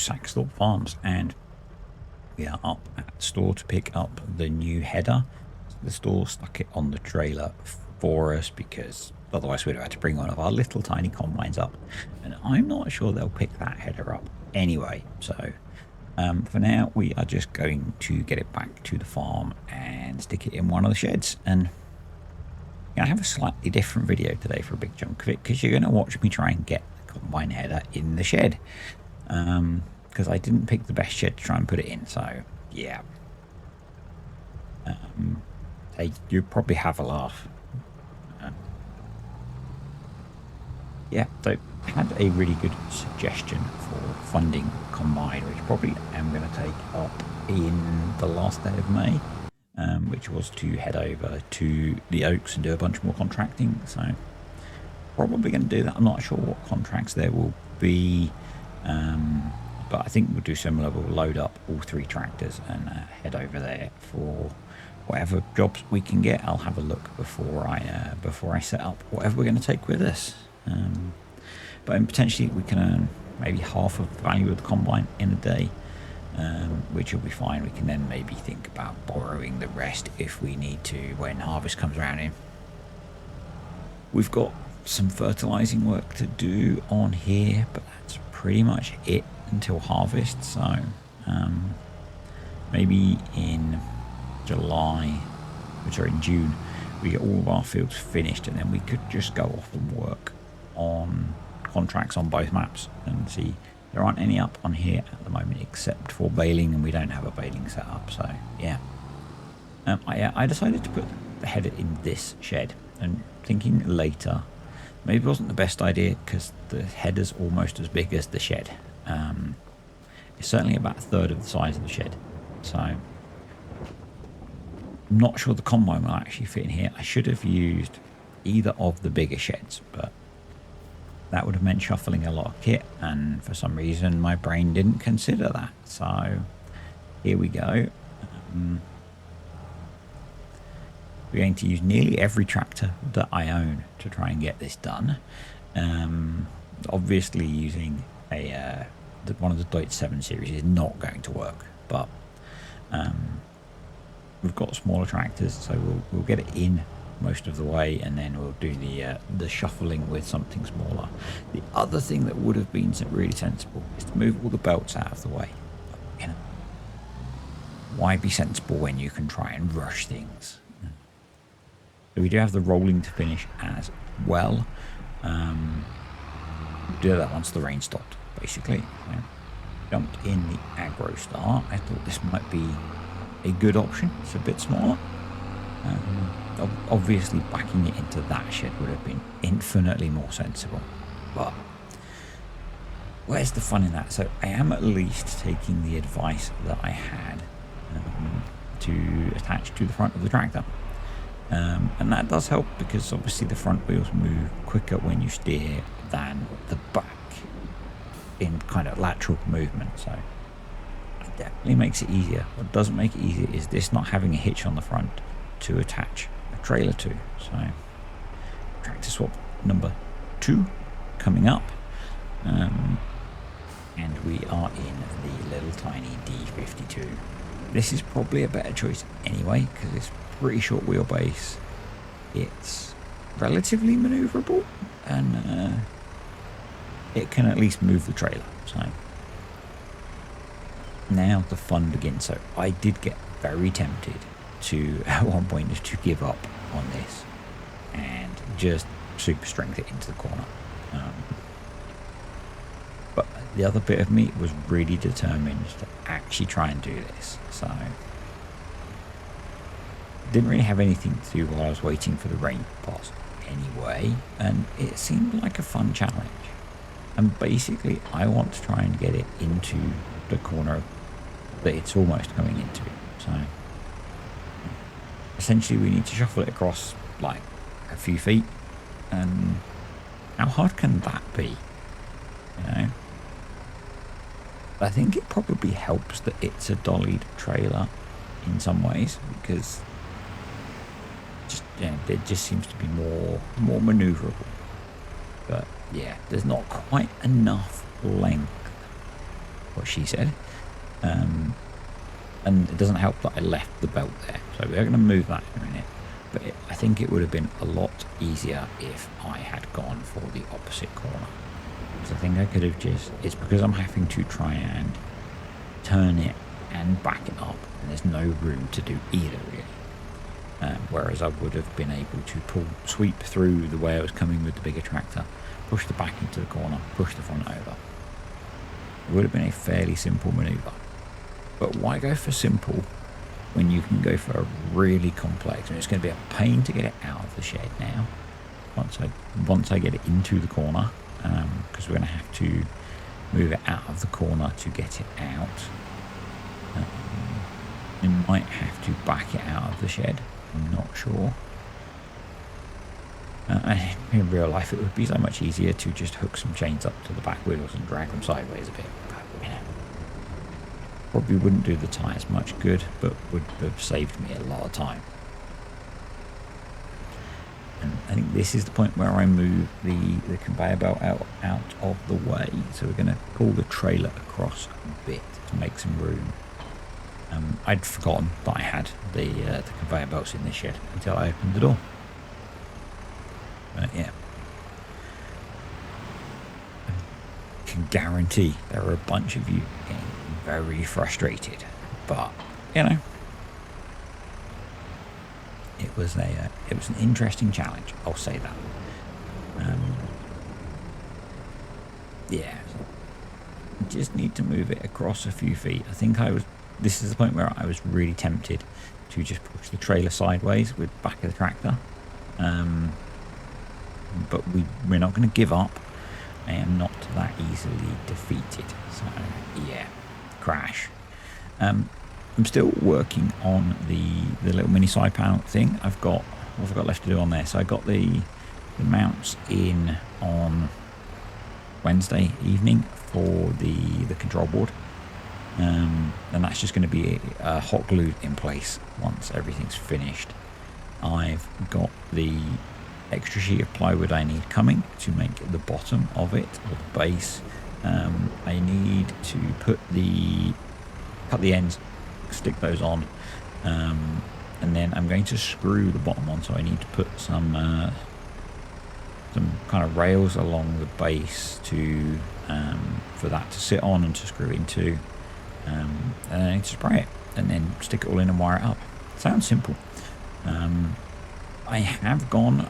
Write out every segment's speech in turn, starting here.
Saxthorpe Farms, and we are up at the store to pick up the new header. The store stuck it on the trailer for us because otherwise we'd have had to bring one of our little tiny combines up, and I'm not sure they'll pick that header up anyway. So for now we are just going to get it back to the farm and stick it in one of the sheds. And I have a slightly different video today for a big chunk of it, because you're going to watch me try and get the combine header in the shed, because I didn't pick the best shed to try and put it in. So yeah, you probably have a laugh. Yeah, so I had a really good suggestion for funding combine, which probably am going to take up in the last day of May, which was to head over to the Oaks and do a bunch more contracting. So probably going to do that. I'm not sure what contracts there will be, but I think we'll do similar. We'll load up all 3 tractors and head over there for whatever jobs we can get. I'll have a look before I set up whatever we're going to take with us. But potentially we can earn maybe half of the value of the combine in a day, which will be fine. We can then maybe think about borrowing the rest if we need to when harvest comes around in. We've got some fertilizing work to do on here, but that's pretty much it until harvest. So maybe in June we get all of our fields finished, and then we could just go off and work on contracts on both maps and see. There aren't any up on here at the moment except for baling, and we don't have a baling set up. So yeah, I decided to put the header in this shed, and thinking later maybe it wasn't the best idea because the header's almost as big as the shed. It's certainly about a third of the size of the shed, so I'm not sure the combine will actually fit in here. I should have used either of the bigger sheds, but that would have meant shuffling a lot of kit, and for some reason my brain didn't consider that. So here we go. We're going to use nearly every tractor that I own to try and get this done. Obviously using one of the Deutz 7 series is not going to work, but we've got smaller tractors, so we'll get it in most of the way, and then we'll do the shuffling with something smaller. The other thing that would have been really sensible is to move all the belts out of the way. But, why be sensible when you can try and rush things? So we do have the rolling to finish as well. Do that once the rain stopped, basically. So jumped in the Agro Star. I thought this might be a good option. It's a bit smaller. Obviously backing it into that shed would have been infinitely more sensible, but where's the fun in that? So I am at least taking the advice that I had to attach to the front of the tractor, and that does help because obviously the front wheels move quicker when you steer than the back in kind of lateral movement, so it definitely makes it easier. What doesn't make it easier is this not having a hitch on the front to attach a trailer to. So tractor swap number 2 coming up, and we are in the little tiny D52. This is probably a better choice anyway because it's pretty short wheelbase, it's relatively maneuverable, and it can at least move the trailer. So now the fun begins. So I did get very tempted to at one point to give up on this and just super strength it into the corner, but the other bit of me was really determined to actually try and do this, so didn't really have anything to do while I was waiting for the rain to pass anyway, and it seemed like a fun challenge. And basically I want to try and get it into the corner that it's almost coming into. So essentially we need to shuffle it across like a few feet, and how hard can that be? I think it probably helps that it's a dollied trailer in some ways, because it just seems to be more maneuverable. But yeah, there's not quite enough length what she said. And it doesn't help that I left the belt there. So we're going to move that in a minute. But I think it would have been a lot easier if I had gone for the opposite corner. So I think I could have just... It's because I'm having to try and turn it and back it up. And there's no room to do either, really. Whereas I would have been able to sweep through the way I was coming with the bigger tractor, push the back into the corner, push the front over. It would have been a fairly simple manoeuvre. But why go for simple when you can go for a really complex? And it's going to be a pain to get it out of the shed now. Once I get it into the corner, because we're going to have to move it out of the corner to get it out. You might have to back it out of the shed. I'm not sure. In real life, it would be so much easier to just hook some chains up to the back wheels and drag them sideways a bit. But, you know, probably wouldn't do the tyres much good, but would have saved me a lot of time. And I think this is the point where I move the conveyor belt out of the way. So we're going to pull the trailer across a bit to make some room. I'd forgotten that I had the conveyor belts in this shed until I opened the door. But yeah, I can guarantee there are a bunch of you getting very frustrated. But you know, it was an interesting challenge. I'll say that. Yeah, I just need to move it across a few feet. I think this is the point where I was really tempted to just push the trailer sideways with the back of the tractor. But we're not going to give up. I am not that easily defeated. So yeah, crash. I'm still working on the little mini side panel thing. What have I got left to do on there? So I got the mounts in on Wednesday evening for the control board. And that's just going to be hot glued in place once everything's finished. I've got the extra sheet of plywood I need coming to make the bottom of it, or the base. I need to cut the ends, stick those on, and then I'm going to screw the bottom on, so I need to put some kind of rails along the base to for that to sit on and to screw into. And I need to spray it and then stick it all in and wire it up. Sounds simple. I have gone.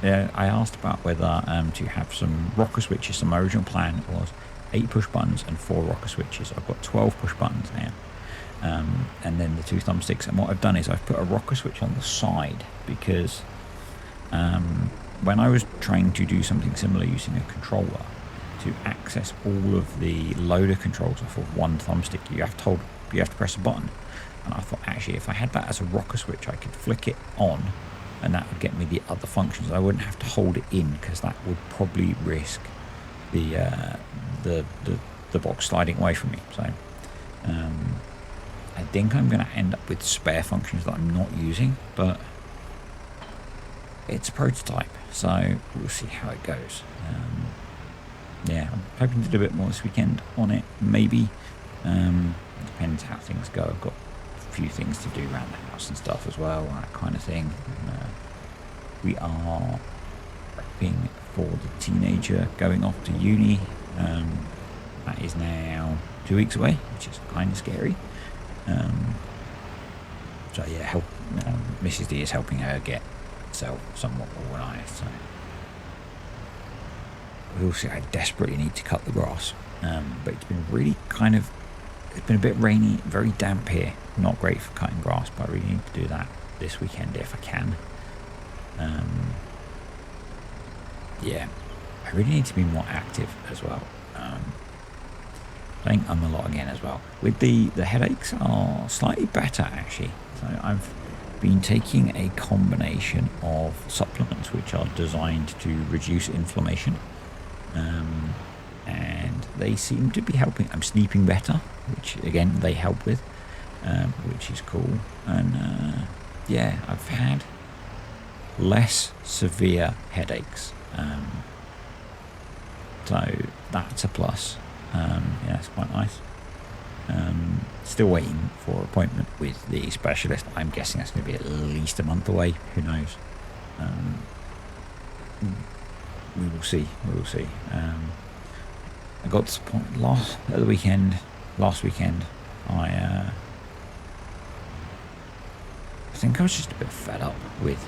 I asked about whether to have some rocker switches. So my original plan was 8 push buttons and 4 rocker switches. I've got 12 push buttons now, and then the 2 thumbsticks. And what I've done is I've put a rocker switch on the side because when I was trying to do something similar using a controller, to access all of the loader controls off of 1 thumbstick, you have to press a button. And I thought, actually, if I had that as a rocker switch, I could flick it on, and that would get me the other functions. I wouldn't have to hold it in, because that would probably risk the box sliding away from me. So I think I'm going to end up with spare functions that I'm not using, but it's a prototype, so we'll see how it goes. Yeah, I'm hoping to do a bit more this weekend on it, maybe. Depends how things go. I've got a few things to do around the house and stuff as well, that kind of thing. We are prepping for the teenager going off to uni. That is now 2 weeks away, which is kind of scary. So yeah, Mrs. D is helping her get herself somewhat organised. So we'll see. I desperately need to cut the grass, but it's been really it's been a bit rainy, very damp here. Not great for cutting grass, but I really need to do that this weekend if I can. Yeah, I really need to be more active as well. Playing a lot again as well. With the headaches are slightly better actually. So I've been taking a combination of supplements which are designed to reduce inflammation. And they seem to be helping. I'm sleeping better, which again they help with, which is cool. And yeah, I've had less severe headaches, so that's a plus. Yeah, it's quite nice. Still waiting for an appointment with the specialist. I'm guessing that's going to be at least a month away. Who knows? We will see. We will see. I got to the point last weekend. I think I was just a bit fed up with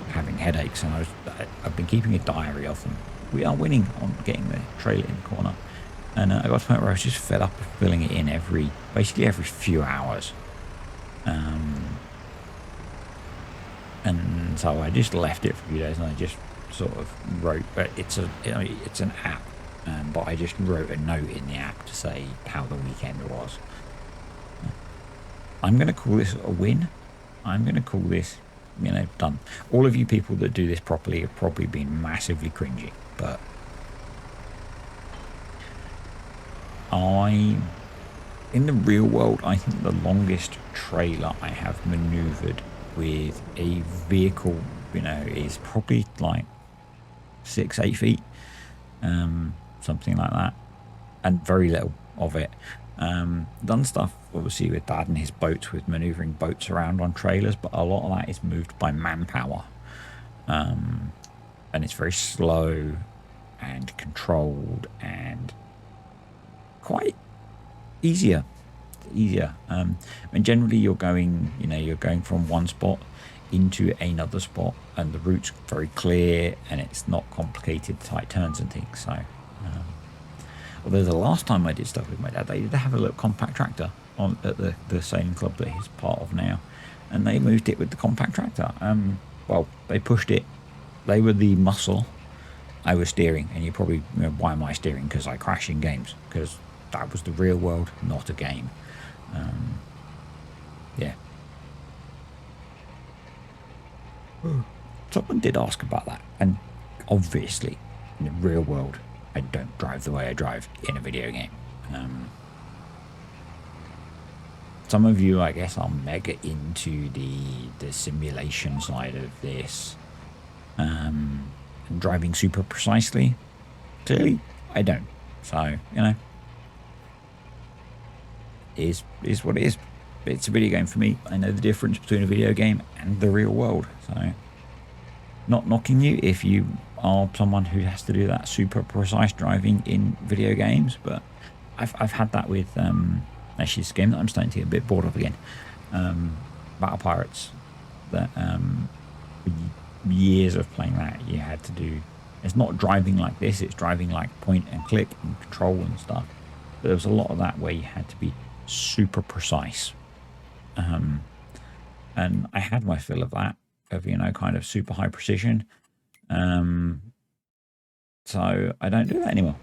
having headaches, and I've been keeping a diary of them. We are winning on getting the trailer in the corner, and I got to the point where I was just fed up of filling it in basically every few hours, and so I just left it for a few days, and I just sort of wrote. But it's an app, but I just wrote a note in the app to say how the weekend was. I'm going to call this a win. I'm going to call this, done. All of you people that do this properly have probably been massively cringy, but in the real world, I think the longest trailer I have maneuvered with a vehicle, is probably like 6-8 feet, something like that, and very little of it. Done stuff obviously with Dad and his boats, with maneuvering boats around on trailers, but a lot of that is moved by manpower, and it's very slow and controlled and quite easier. And generally you're going from one spot into another spot, and the route's very clear, and it's not complicated tight turns and things. So although the last time I did stuff with my dad, they did have a little compact tractor at the sailing club that he's part of now, and they moved it with the compact tractor. Well, they pushed it. They were the muscle. I was steering, and you probably, why am I steering? Because I crash in games, because that was the real world, not a game. Yeah. Someone did ask about that, and obviously in the real world I don't drive the way I drive in a video game. Some of you, I guess, are mega into the simulation side of this, and driving super precisely. Clearly I don't, so is what it is. It's a video game for me. I know the difference between a video game and the real world, so not knocking you if you are someone who has to do that super precise driving in video games, but I've had that with actually this game that I'm starting to get a bit bored of again, Battle Pirates, that years of playing that you had to do. It's not driving like this, it's driving like point and click and control and stuff, but there was a lot of that where you had to be super precise, and I had my fill of that, of kind of super high precision, so I don't do that anymore.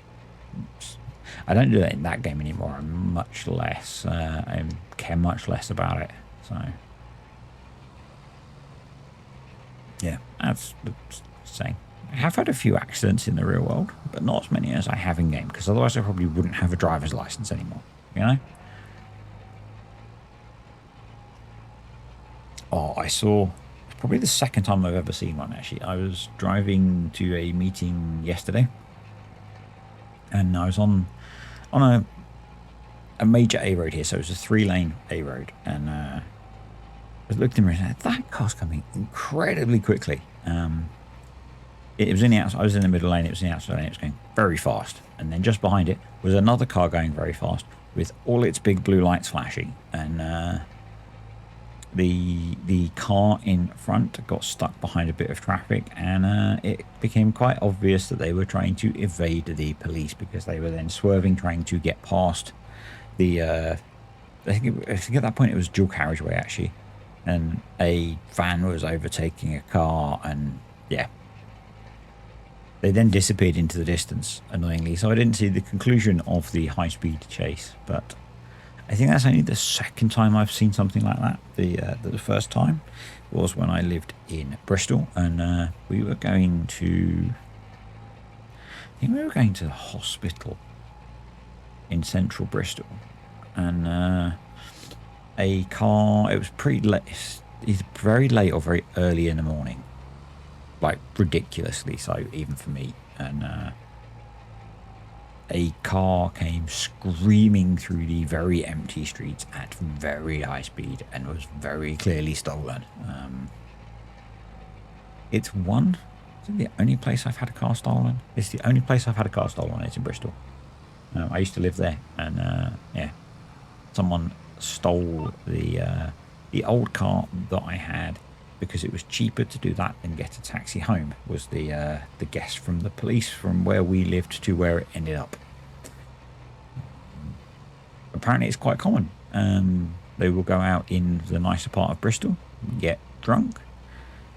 I don't do that in that game anymore. I'm much less, I care much less about it. So yeah, that's the saying. I have had a few accidents in the real world, but not as many as I have in game, because otherwise I probably wouldn't have a driver's license anymore, Oh, I saw, probably the second time I've ever seen one, actually. I was driving to a meeting yesterday, and I was on a major A road here, so it was a 3-lane A road, and I looked in the mirror and said, that car's coming incredibly quickly. It was in the outside, I was in the middle lane, it was in the outside lane, it was going very fast, and then just behind it was another car going very fast with all its big blue lights flashing, and the car in front got stuck behind a bit of traffic, and it became quite obvious that they were trying to evade the police, because they were then swerving, trying to get past the I think at that point it was dual carriageway, actually, and a van was overtaking a car, and yeah, they then disappeared into the distance, annoyingly. So I didn't see the conclusion of the high-speed chase, but I think that's only the second time I've seen something like that. The first time was when I lived in Bristol, and we were going to, I think we were going to the hospital in central Bristol, and a car, it was pretty late, it's very late or very early in the morning, like ridiculously so, even for me, and a car came screaming through the very empty streets at very high speed and was very clearly stolen. It's the only place I've had a car stolen. It's the only place I've had a car stolen. It's in Bristol. I used to live there, and yeah, someone stole the old car that I had because it was cheaper to do that than get a taxi home. Was the guess from the police from where we lived to where it ended up. Apparently, it's quite common. They will go out in the nicer part of Bristol, get drunk,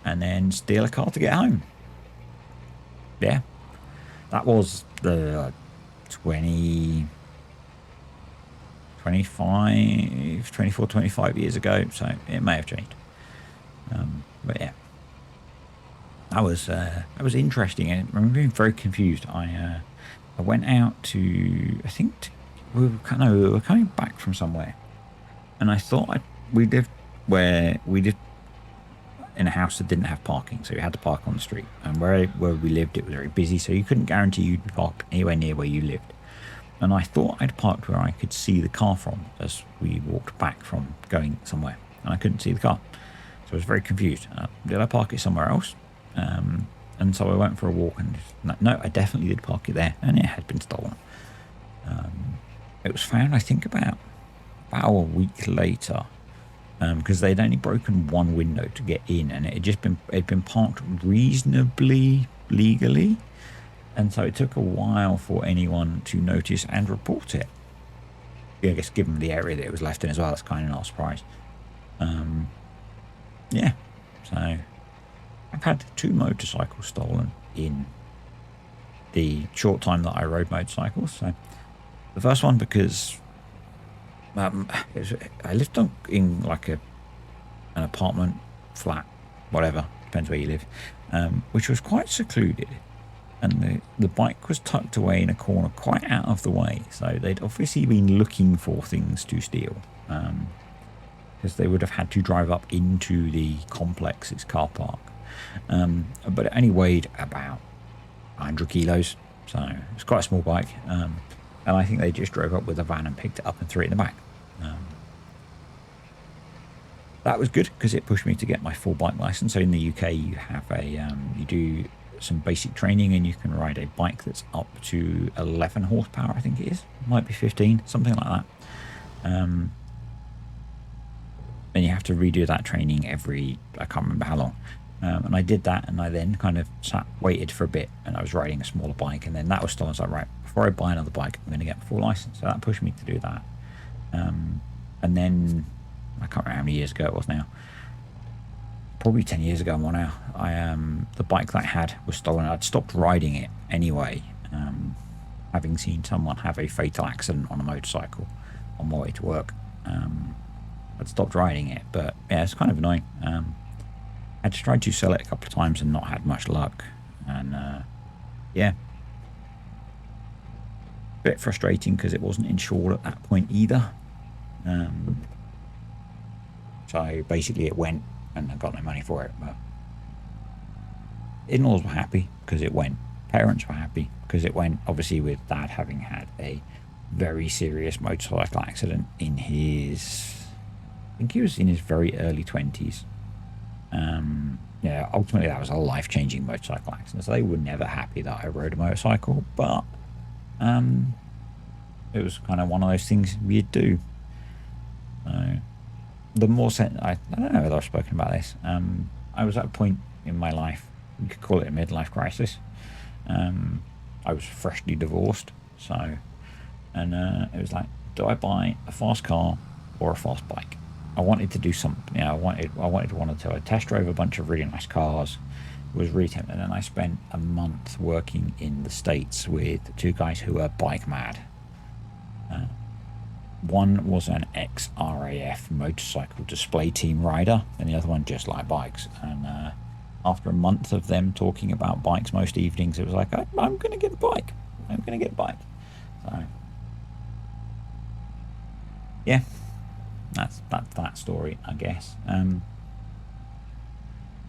and then steal a car to get home. Yeah, that was the 24, 25 years ago, so it may have changed. But yeah, that was interesting, and I'm being very confused. I went out to, I think we were coming back from somewhere, and I thought we lived in a house that didn't have parking, so you had to park on the street. And where we lived, it was very busy, so you couldn't guarantee you'd be parked anywhere near where you lived. And I thought I'd parked where I could see the car from as we walked back from going somewhere, and I couldn't see the car. So I was very confused. Did I park it somewhere else? And so I went for a walk, and no, I definitely did park it there, and it had been stolen. It was found, I think, about a week later, because they'd only broken one window to get in, and it'd been parked reasonably legally, and so it took a while for anyone to notice and report it. I guess given the area that it was left in as well, that's kind of not a surprise. Yeah, so I've had 2 motorcycles stolen in the short time that I rode motorcycles. So the first one because I lived in like an apartment, flat, whatever, depends where you live, which was quite secluded, and the bike was tucked away in a corner quite out of the way, so they'd obviously been looking for things to steal, because they would have had to drive up into the complex's car park, but it only weighed about 100 kilos, so it's quite a small bike, and I think they just drove up with a van and picked it up and threw it in the back. That was good because it pushed me to get my full bike license. So in the UK, you have you do some basic training, and you can ride a bike that's up to 11 horsepower, I think it is. It might be 15, something like that. And you have to redo that training I can't remember how long. And I did that, and I then kind of waited for a bit, and I was riding a smaller bike, and then that was stolen. So I was like, right, before I buy another bike, I'm going to get my full license. So that pushed me to do that. And then I can't remember how many years ago it was now. Probably 10 years ago more now. The bike that I had was stolen. I'd stopped riding it anyway, having seen someone have a fatal accident on a motorcycle on my way to work. I'd stopped riding it, but yeah, it's kind of annoying. I just tried to sell it a couple of times and not had much luck, and yeah, a bit frustrating because it wasn't insured at that point either. So basically it went, and I got no money for it, but in-laws were happy because it went. Parents were happy because it went, obviously with Dad having had a very serious motorcycle accident in his, I think he was in his very early 20s. Yeah, ultimately that was a life-changing motorcycle accident, so they were never happy that I rode a motorcycle, but it was kind of one of those things we'd do. So the more I don't know whether I've spoken about this. I was at a point in my life, you could call it a midlife crisis. I was freshly divorced, so, and it was like, do I buy a fast car or a fast bike? I wanted to do something. You know, I wanted one or two. I test drove a bunch of really nice cars. It was really tempting, and then I spent a month working in the States with 2 guys who were bike mad. One was an ex-RAF motorcycle display team rider, and the other one just liked bikes. And after a month of them talking about bikes most evenings, it was like, I'm going to get a bike. I'm going to get a bike. So, yeah, that's that story, I guess.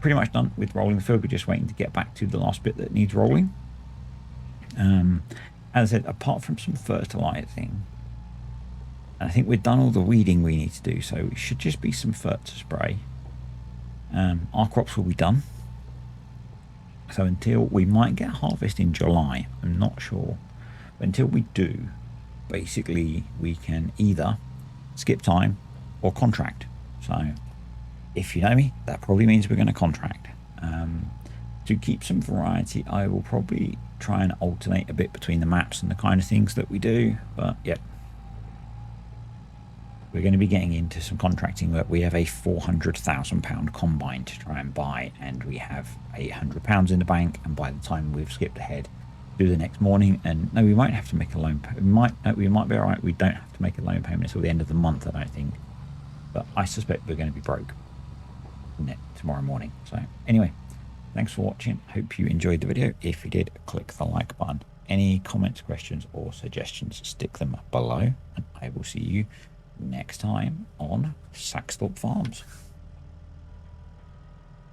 Pretty much done with rolling the field. We're just waiting to get back to the last bit that needs rolling. as I said, apart from some fertilizing, I think we've done all the weeding we need to do, so it should just be some fert to spray. Our crops will be done. So until we might get harvest in July, I'm not sure. But until we do, basically we can either skip time or contract. So if you know me, that probably means we're going to contract. To keep some variety, I will probably try and alternate a bit between the maps and the kind of things that we do. But yeah, we're going to be getting into some contracting work. We have a £400,000 combine to try and buy, and we have £800 in the bank. And by the time we've skipped ahead to the next morning, and no, we won't have to make a loan payment. We might be all right. We don't have to make a loan payment until the end of the month, I don't think. But I suspect we're going to be broke tomorrow morning. So anyway, thanks for watching. Hope you enjoyed the video. If you did, click the like button. Any comments, questions, or suggestions, stick them below, and I will see you next time on Saxthorpe Farms.